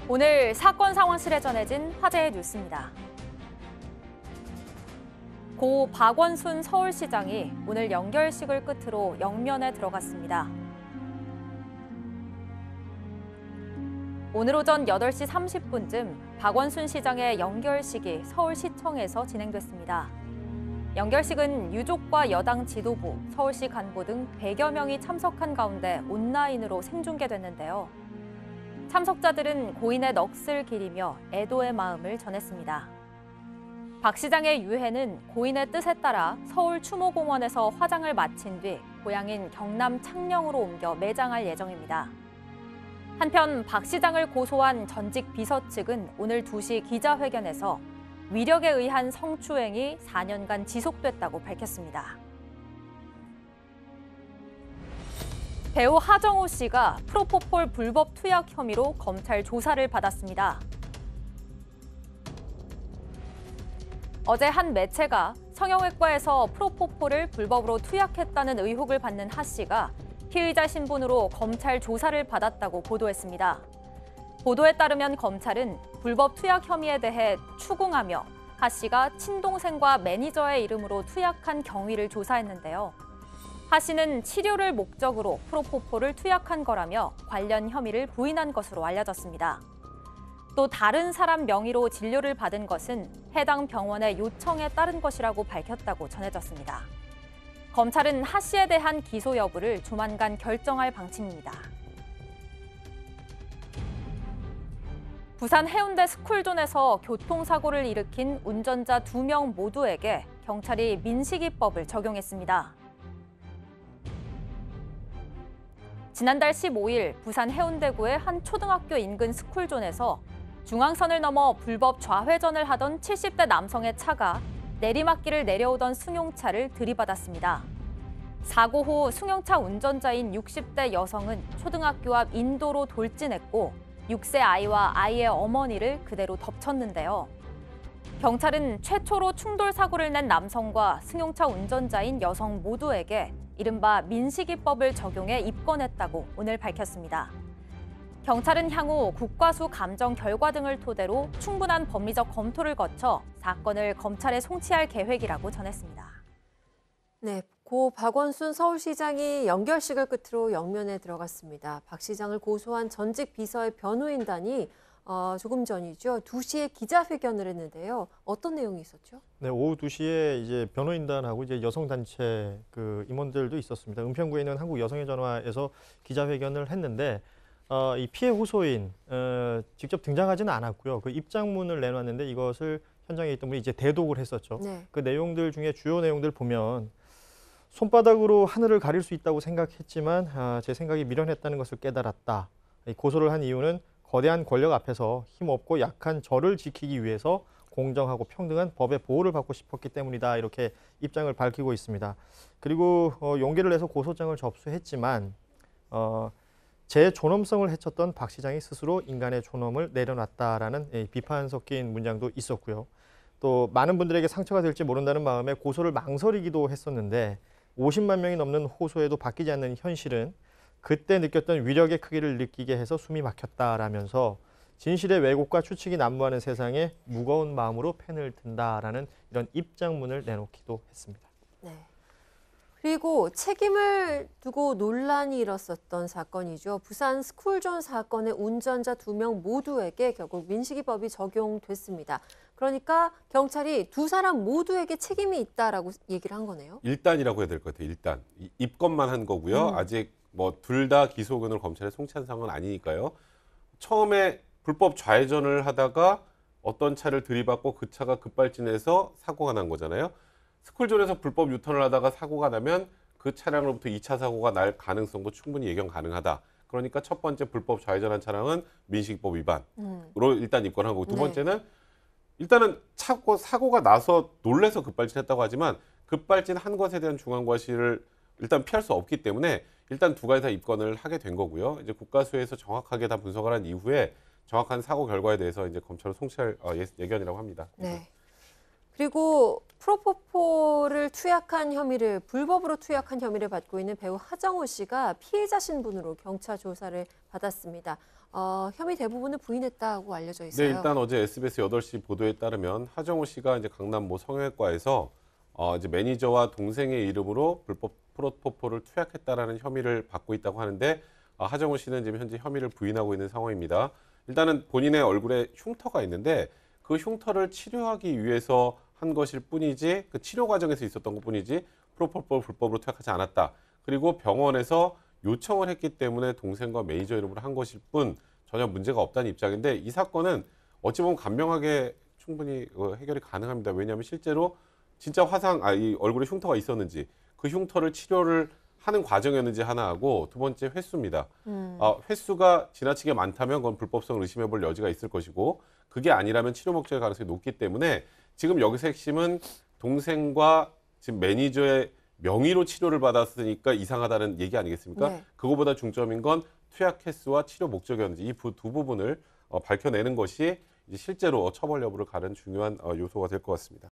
오늘 사건 상황실에 전해진 화제의 뉴스입니다. 고 박원순 서울시장이 오늘 연결식을 끝으로 영면에 들어갔습니다. 오늘 오전 8시 30분쯤 박원순 시장의 연결식이 서울시청에서 진행됐습니다. 연결식은 유족과 여당 지도부, 서울시 간부 등 100여 명이 참석한 가운데 온라인으로 생중계됐는데요. 참석자들은 고인의 넋을 기리며 애도의 마음을 전했습니다. 박 시장의 유해는 고인의 뜻에 따라 서울 추모공원에서 화장을 마친 뒤 고향인 경남 창녕으로 옮겨 매장할 예정입니다. 한편 박 시장을 고소한 전직 비서 측은 오늘 2시 기자회견에서 위력에 의한 성추행이 4년간 지속됐다고 밝혔습니다. 배우 하정우 씨가 프로포폴 불법 투약 혐의로 검찰 조사를 받았습니다. 어제 한 매체가 성형외과에서 프로포폴을 불법으로 투약했다는 의혹을 받는 하 씨가 피의자 신분으로 검찰 조사를 받았다고 보도했습니다. 보도에 따르면 검찰은 불법 투약 혐의에 대해 추궁하며 하 씨가 친동생과 매니저의 이름으로 투약한 경위를 조사했는데요. 하 씨는 치료를 목적으로 프로포폴을 투약한 거라며 관련 혐의를 부인한 것으로 알려졌습니다. 또 다른 사람 명의로 진료를 받은 것은 해당 병원의 요청에 따른 것이라고 밝혔다고 전해졌습니다. 검찰은 하 씨에 대한 기소 여부를 조만간 결정할 방침입니다. 부산 해운대 스쿨존에서 교통사고를 일으킨 운전자 2명 모두에게 경찰이 민식이법을 적용했습니다. 지난달 15일 부산 해운대구의 한 초등학교 인근 스쿨존에서 중앙선을 넘어 불법 좌회전을 하던 70대 남성의 차가 내리막길을 내려오던 승용차를 들이받았습니다. 사고 후 승용차 운전자인 60대 여성은 초등학교 앞 인도로 돌진했고 6세 아이와 아이의 어머니를 그대로 덮쳤는데요. 경찰은 최초로 충돌 사고를 낸 남성과 승용차 운전자인 여성 모두에게 이른바 민식이법을 적용해 입건했다고 오늘 밝혔습니다. 경찰은 향후 국과수 감정 결과 등을 토대로 충분한 법리적 검토를 거쳐 사건을 검찰에 송치할 계획이라고 전했습니다. 네, 고 박원순 서울시장이 연결식을 끝으로 영면에 들어갔습니다. 박 시장을 고소한 전직 비서의 변호인단이 조금 전이죠. 2시에 기자회견을 했는데요. 어떤 내용이 있었죠? 네, 오후 2시에 이제 변호인단하고 이제 여성단체 임원들도 있었습니다. 은평구에 있는 한국여성의전화에서 기자회견을 했는데 이 피해 호소인 직접 등장하지는 않았고요. 그 입장문을 내놨는데 이것을 현장에 있던 분이 이제 대독을 했었죠. 네. 그 내용들 중에 주요 내용들 보면 손바닥으로 하늘을 가릴 수 있다고 생각했지만 제 생각이 미련했다는 것을 깨달았다. 고소를 한 이유는 거대한 권력 앞에서 힘없고 약한 저를 지키기 위해서 공정하고 평등한 법의 보호를 받고 싶었기 때문이다. 이렇게 입장을 밝히고 있습니다. 그리고 용기를 내서 고소장을 접수했지만 제 존엄성을 해쳤던 박 시장이 스스로 인간의 존엄을 내려놨다라는 비판 섞인 문장도 있었고요. 또 많은 분들에게 상처가 될지 모른다는 마음에 고소를 망설이기도 했었는데 50만 명이 넘는 호소에도 바뀌지 않는 현실은 그때 느꼈던 위력의 크기를 느끼게 해서 숨이 막혔다라면서 진실의 왜곡과 추측이 난무하는 세상에 무거운 마음으로 펜을 든다라는 이런 입장문을 내놓기도 했습니다. 네. 그리고 책임을 두고 논란이 일었었던 사건이죠. 부산 스쿨존 사건의 운전자 2명 모두에게 결국 민식이법이 적용됐습니다. 그러니까 경찰이 2사람 모두에게 책임이 있다라고 얘기를 한 거네요. 일단이라고 해야 될 것 같아요. 일단 입건만 한 거고요. 아직 뭐 둘 다 기소 의견을 검찰에 송치한 상황은 아니니까요. 처음에 불법 좌회전을 하다가 어떤 차를 들이받고 그 차가 급발진해서 사고가 난 거잖아요. 스쿨존에서 불법 유턴을 하다가 사고가 나면 그 차량으로부터 2차 사고가 날 가능성도 충분히 예견 가능하다. 그러니까 첫 번째 불법 좌회전한 차량은 민식이법 위반으로 일단 입건하고 두 번째는 일단은 사고가 나서 놀래서 급발진했다고 하지만 급발진한 것에 대한 중앙과실을 일단 피할 수 없기 때문에 일단 두 가지 다 입건을 하게 된 거고요. 이제 국가수에서 정확하게 다 분석을 한 이후에 정확한 사고 결과에 대해서 이제 검찰로 송치할 예견이라고 합니다. 네. 그리고 프로포폴을 불법으로 투약한 혐의를 받고 있는 배우 하정우 씨가 피해자 신분으로 경찰 조사를 받았습니다. 혐의 대부분을 부인했다고 알려져 네, 있어요. 일단 어제 SBS 8시 보도에 따르면 하정우 씨가 이제 강남 모 성형외과에서 이제 매니저와 동생의 이름으로 불법 프로포폴을 투약했다라는 혐의를 받고 있다고 하는데 하정우 씨는 지금 현재 혐의를 부인하고 있는 상황입니다. 일단은 본인의 얼굴에 흉터가 있는데 그 흉터를 치료하기 위해서 한 것일 뿐이지 그 치료 과정에서 있었던 것뿐이지 프로포폴 불법으로 투약하지 않았다. 그리고 병원에서 요청을 했기 때문에 동생과 매니저 이름으로 한 것일 뿐 전혀 문제가 없다는 입장인데 이 사건은 어찌 보면 간명하게 충분히 해결이 가능합니다. 왜냐하면 실제로 진짜 이 얼굴에 흉터가 있었는지 그 흉터를 치료를 하는 과정이었는지 하나하고 두 번째 횟수입니다. 횟수가 지나치게 많다면 그건 불법성을 의심해 볼 여지가 있을 것이고 그게 아니라면 치료 목적의 가능성이 높기 때문에 지금 여기서 핵심은 동생과 지금 매니저의 명의로 치료를 받았으니까 이상하다는 얘기 아니겠습니까? 네. 그거보다 중점인 건 투약 횟수와 치료 목적이었는지 이 두 부분을 밝혀내는 것이 이제 실제로 처벌 여부를 가른 중요한 요소가 될 것 같습니다.